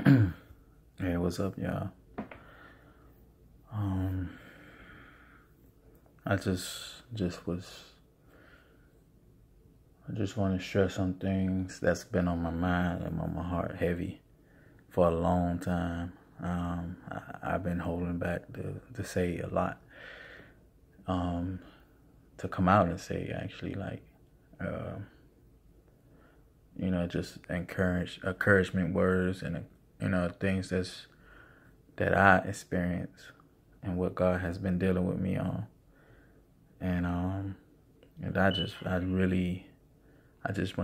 Hey, what's up, y'all? Um, I just was I just want to share some things that's been on my mind and on my heart heavy for a long time. I've been holding back to say a lot, um, to come out and say actually, like, uh, just encouragement words and things that I experience and what God has been dealing with me on. And I just want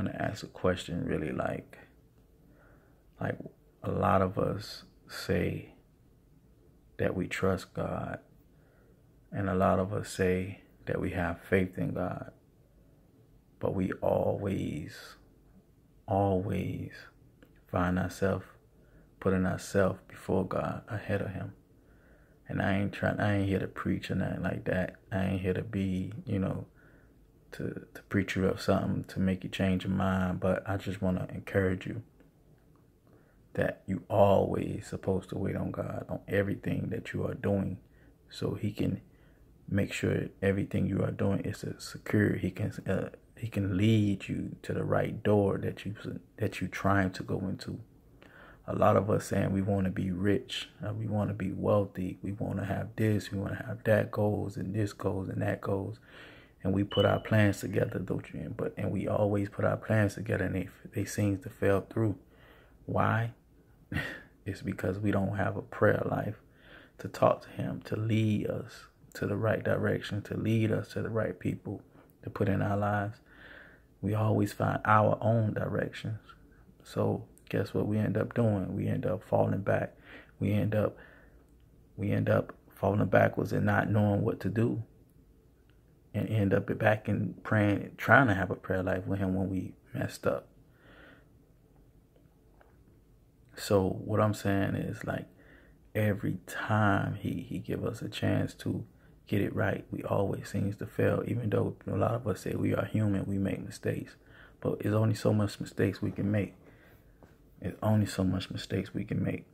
to ask a question, really, like a lot of us say that we trust God, and a lot of us say that we have faith in God, but we always find ourselves putting ourselves before God, ahead of Him. And I ain't here to preach or nothing like that. I ain't here to be, to preach you up something to make you change your mind. But I just want to encourage you that you always supposed to wait on God on everything that you are doing, so He can make sure everything you are doing is secure. He can lead you to the right door that you trying to go into. A lot of us saying we want to be rich, we want to be wealthy, we want to have this, we want to have that goals, and this goes and that goes, and we put our plans together, don't you? And we always put our plans together, and they seem to fail through. Why? It's because we don't have a prayer life to talk to Him, to lead us to the right direction, to lead us to the right people to put in our lives. We always find our own directions. So guess what we end up doing? We end up falling back. We end up falling backwards and not knowing what to do, and end up back in praying, trying to have a prayer life with Him when we messed up. So what I'm saying is, like, every time he give us a chance to get it right, we always seems to fail. Even though a lot of us say we are human, we make mistakes, but there's only so much mistakes we can make. There's only so much mistakes we can make.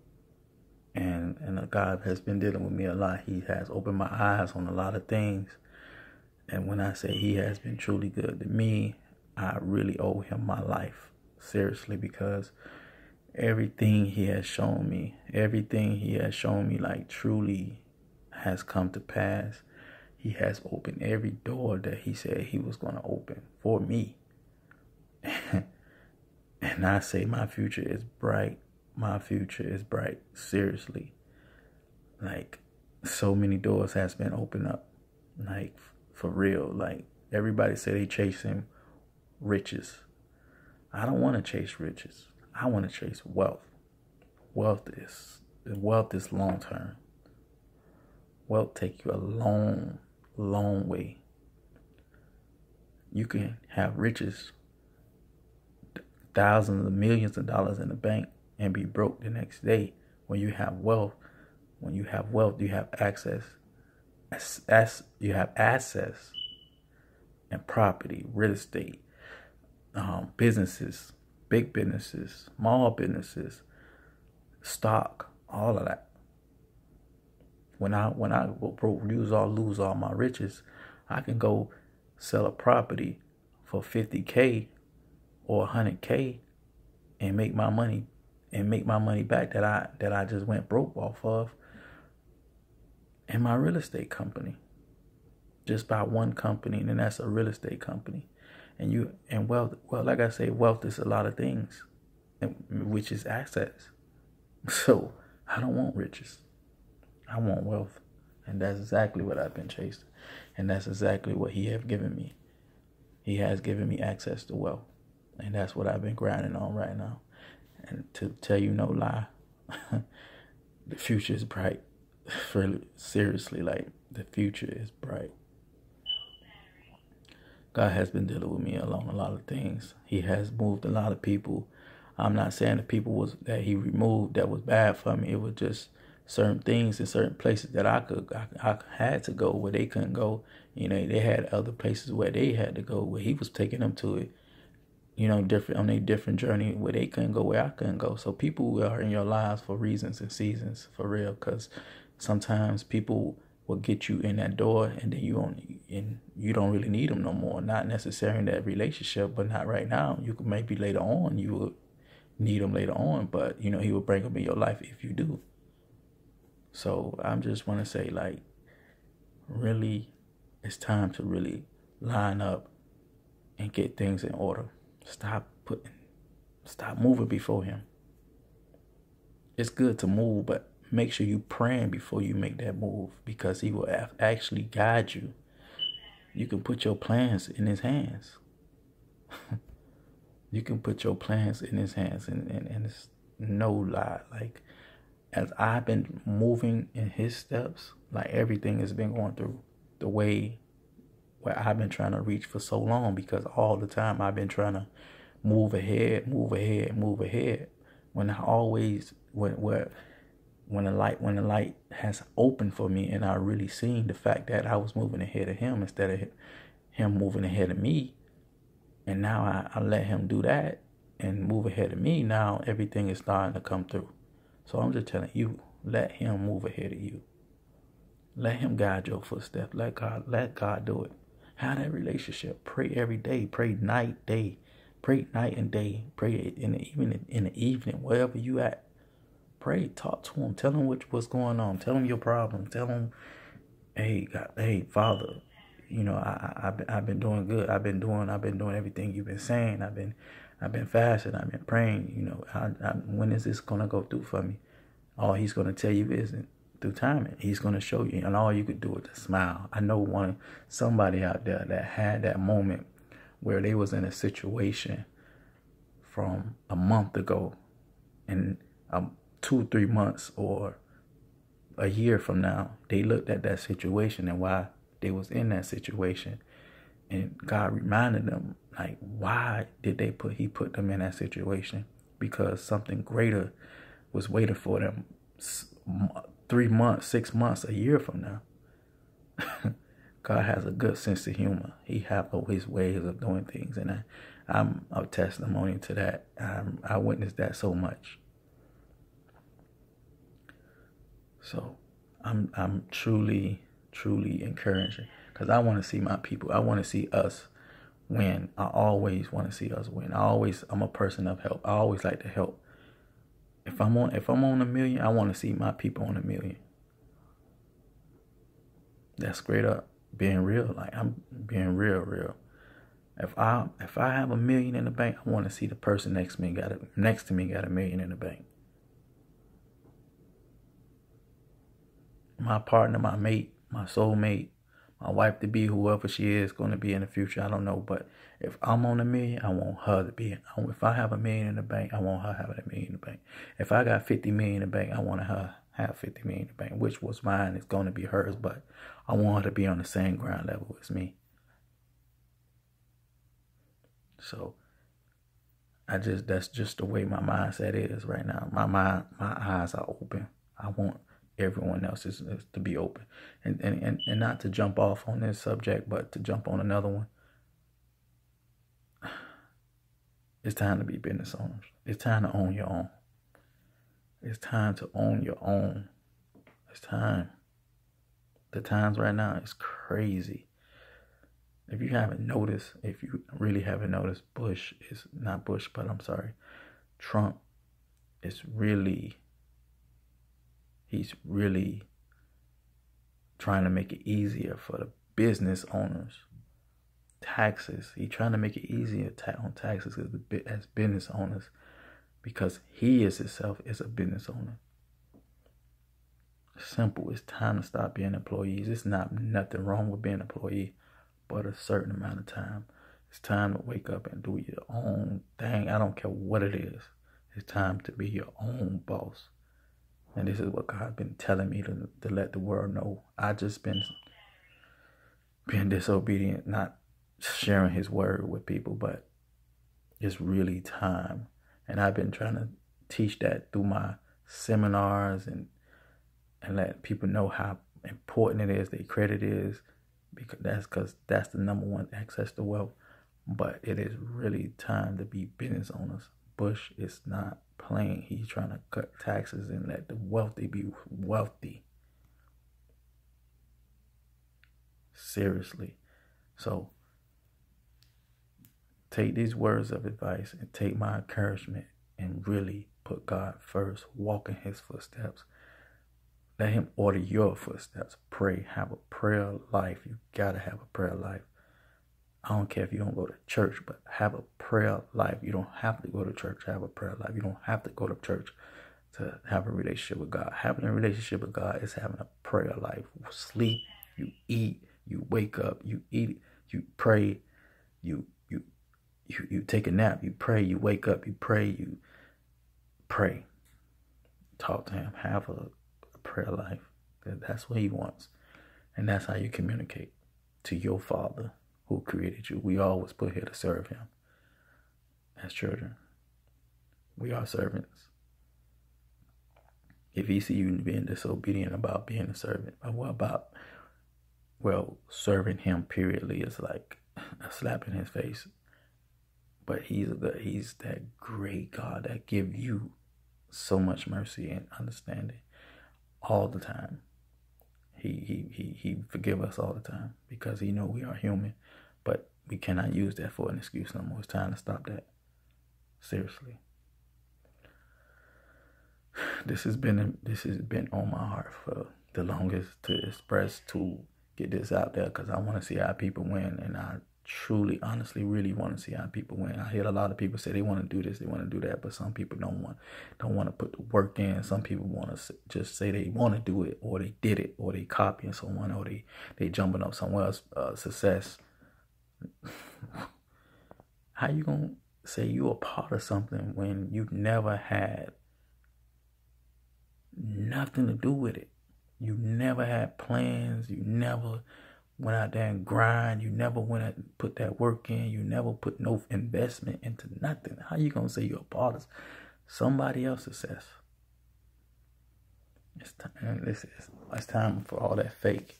And God has been dealing with me a lot. He has opened my eyes on a lot of things. And when I say He has been truly good to me, I really owe Him my life. Seriously, because everything He has shown me, like, truly has come to pass. He has opened every door that He said He was going to open for me. And I say my future is bright. My future is bright. Seriously. Like, so many doors has been opened up. Like, for real. Like, everybody say they chasing riches. I don't want to chase riches. I want to chase wealth. Wealth is long term. Wealth take you a long, long way. You can have riches, thousands of millions of dollars in the bank, and be broke the next day. When you have wealth, you have access. You have access and property, real estate, businesses, big businesses, small businesses, stock, all of that. When I go broke, lose all my riches, I can go sell a property for $50K or $100K and make my money back that I just went broke off of in my real estate company. Just by one company, and then that's a real estate company. And wealth, well, like I say, wealth is a lot of things, which is assets. So I don't want riches. I want wealth. And that's exactly what I've been chasing. And that's exactly what He has given me. He has given me access to wealth. And that's what I've been grinding on right now. And to tell you no lie, the future is bright. Seriously, like, the future is bright. God has been dealing with me along a lot of things. He has moved a lot of people. I'm not saying the people that He removed that was bad for me. It was just certain things in certain places that I had to go where they couldn't go. They had other places where they had to go, where He was taking them to it. different on a different journey where they couldn't go where I couldn't go. So people are in your lives for reasons and seasons, for real. Because sometimes people will get you in that door, and then you don't really need them no more. Not necessarily in that relationship, but not right now. You could maybe later on you will need them later on, but he will bring them in your life if you do. So I just want to say, like, really, it's time to really line up and get things in order. Stop moving before him. It's good to move, but make sure you praying before you make that move, because he will actually guide you. You can put your plans in his hands. You can put your plans in his hands, and it's no lie. Like, as I've been moving in his steps, like, everything has been going through the way where I've been trying to reach for so long, because all the time I've been trying to move ahead. When the light has opened for me, and I really seen the fact that I was moving ahead of him instead of him moving ahead of me. And now I let him do that and move ahead of me. Now everything is starting to come through. So I'm just telling you, let him move ahead of you. Let him guide your footsteps. Let God do it. Have that relationship. Pray every day. Pray night, day. Pray night and day. Pray in the evening, wherever you at. Pray. Talk to him. Tell him what's going on. Tell him your problem. Tell him, hey, God, hey, Father, I've been doing good. I've been doing everything you've been saying. I've been fasting. I've been praying. When is this gonna go through for me? All he's gonna tell you is through timing. He's gonna show you, and all you could do is to smile. I know somebody out there that had that moment where they was in a situation from a month ago, and 2-3 months or a year from now, they looked at that situation and why they was in that situation, and God reminded them, like, why did he put them in that situation? Because something greater was waiting for them 3 months, 6 months, a year from now. God has a good sense of humor. He has his ways of doing things, and I'm a testimony to that. I witnessed that so much. So I'm truly encouraging, because I want to see my people. I want to see us win. I always want to see us win. I'm a person of help. I always like to help. If I'm on $1 million, I want to see my people on $1 million. That's straight up being real. Like, I'm being real. If I have $1 million in the bank, I want to see the person next to me got $1 million in the bank. My partner, my mate, my soulmate, my wife to be, whoever she is going to be in the future, I don't know. But if I'm on $1 million, I want her to be. If I have $1 million in the bank, I want her having $1 million in the bank. If I got $50 million in the bank, I want her have $50 million in the bank, which was mine. It's going to be hers, but I want her to be on the same ground level as me. So that's just the way my mindset is right now. My eyes are open. I want everyone else is to be open, and not to jump off on this subject, but to jump on another one. It's time to be business owners. It's time to own your own. It's time to own your own. It's time. The times right now is crazy. If you really haven't noticed, Trump is he's really trying to make it easier for the business owners. Taxes. He's trying to make it easier on taxes as business owners, because he himself is a business owner. Simple. It's time to stop being employees. It's nothing wrong with being an employee, but a certain amount of time. It's time to wake up and do your own thing. I don't care what it is. It's time to be your own boss. And this is what God's been telling me to let the world know. I just been being disobedient, not sharing his word with people, but it's really time. And I've been trying to teach that through my seminars and let people know how important it is, their credit is, because that's the number one access to wealth. But it is really time to be business owners. Bush is not playing. He's trying to cut taxes and let the wealthy be wealthy. Seriously. So take these words of advice and take my encouragement and really put God first. Walk in his footsteps. Let him order your footsteps. Pray. Have a prayer life. You gotta have a prayer life. I don't care if you don't go to church, but have a prayer life. You don't have to go to church to have a prayer life. You don't have to go to church to have a relationship with God. Having a relationship with God is having a prayer life. You sleep, you eat, you wake up, you eat, you pray, you take a nap, you pray, you wake up, you pray. Talk to him. Have a prayer life. That's what he wants. And that's how you communicate to your Father who created you. We all was put here to serve him as children. We are servants. If he see you being disobedient about being a servant, serving him periodly is like a slap in his face. But he's that great God that give you so much mercy and understanding all the time. He forgive us all the time because he know we are human, but we cannot use that for an excuse no more. It's time to stop that. Seriously. This has been on my heart for the longest to express, to get this out there, because I want to see our people win, and I truly, honestly, really want to see our people win. I hear a lot of people say they want to do this, they want to do that, but some people don't want to put the work in. Some people want to just say they want to do it, or they did it, or they copying someone, or they jumping up someone else's success. How you gonna say you a part of something when you never had nothing to do with it? You never had plans. You never went out there and grind. You never went out and put that work in. You never put no investment into nothing. How you gonna say you're a part of somebody else's success? It's time for all that fake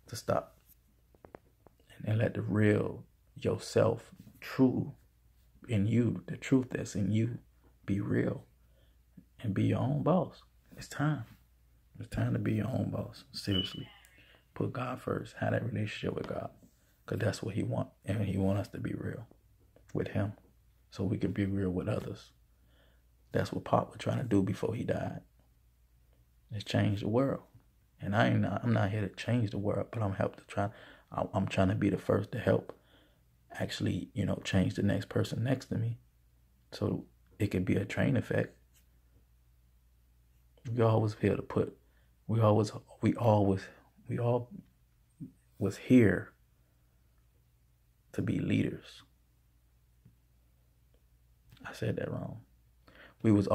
to stop and let the real yourself, true in you, the truth that's in you, be real and be your own boss. It's time. It's time to be your own boss. Seriously. Put God first. Have that relationship with God. Because that's what he wants. And he wants us to be real with him. So we can be real with others. That's what Pop was trying to do before he died. Is change the world. And I'm not here to change the world, but I'm trying to be the first to help actually, change the next person next to me. So it could be a train effect. We all was here to be leaders. I said that wrong. We was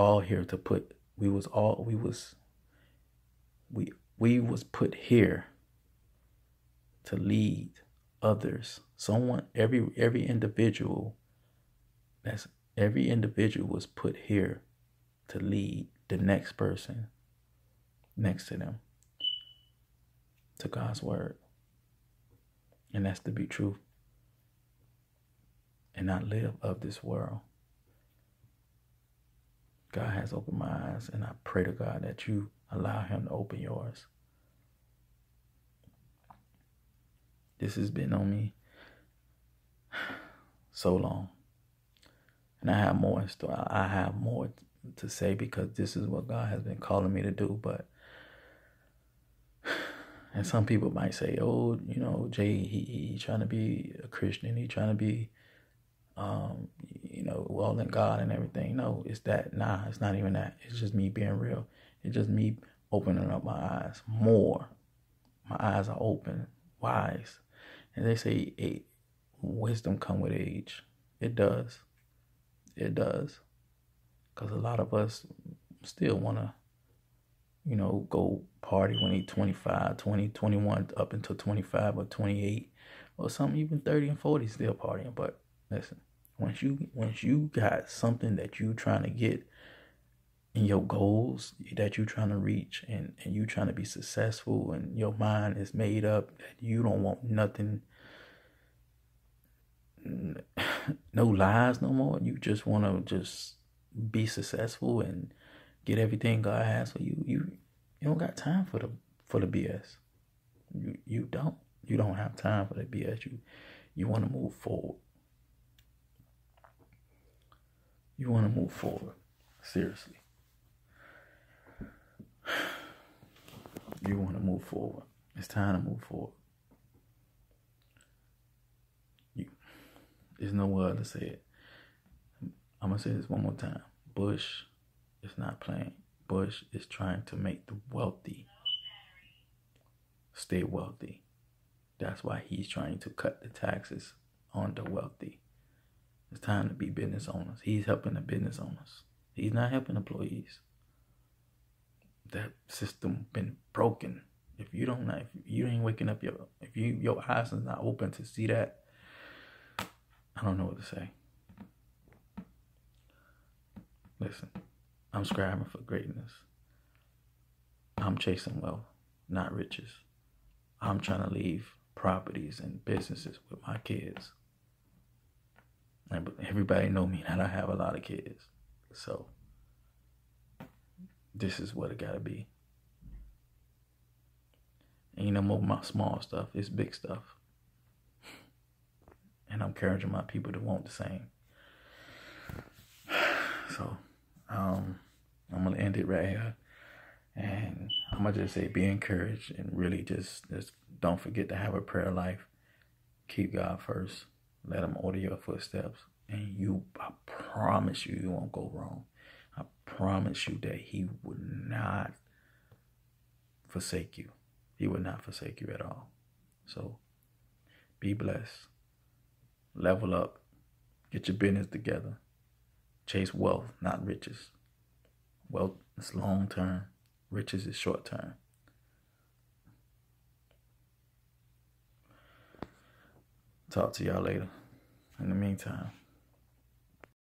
put here to lead others. Every individual was put here to lead the next person next to them to God's word. And that's to be true and not live of this world. God has opened my eyes, and I pray to God that you allow him to open yours. This has been on me so long. And I have more to say, because this is what God has been calling me to do. And some people might say, oh, Jay, he trying to be a Christian. He trying to be, well in God and everything. No, it's not even that. It's just me being real. It's just me opening up my eyes more. My eyes are open, wise. And they say wisdom come with age. It does. It does. Because a lot of us still want to, go party when he's 25, 20, 21, up until 25 or 28, or some even 30 and 40 still partying. But listen, once you got something that you trying to get in your goals that you trying to reach, and you trying to be successful, and your mind is made up that you don't want nothing no lies no more. You just want to just be successful and get everything God has for you. You don't got time for the BS. You don't have time for the BS. You want to move forward. You want to move forward. Seriously. You want to move forward. It's time to move forward. There's no other to say it. I'm going to say this one more time. Bush is not playing. Bush is trying to make the wealthy stay wealthy. That's why he's trying to cut the taxes on the wealthy. It's time to be business owners. He's helping the business owners. He's not helping employees. That system been broken. If you ain't waking up your eyes is not open to see that, I don't know what to say. Listen, I'm striving for greatness. I'm chasing wealth, not riches. I'm trying to leave properties and businesses with my kids. And everybody know me that I have a lot of kids. So this is what it gotta be. Ain't no more my small stuff, it's big stuff. And I'm encouraging my people to want the same. So I'm gonna end it right here. And I'm gonna just say be encouraged and really just don't forget to have a prayer life. Keep God first. Let him order your footsteps. And I promise you won't go wrong. I promise you that he would not forsake you. He would not forsake you at all. So be blessed. Level up. Get your business together. Chase wealth, not riches. Wealth is long term. Riches is short term. Talk to y'all later. In the meantime.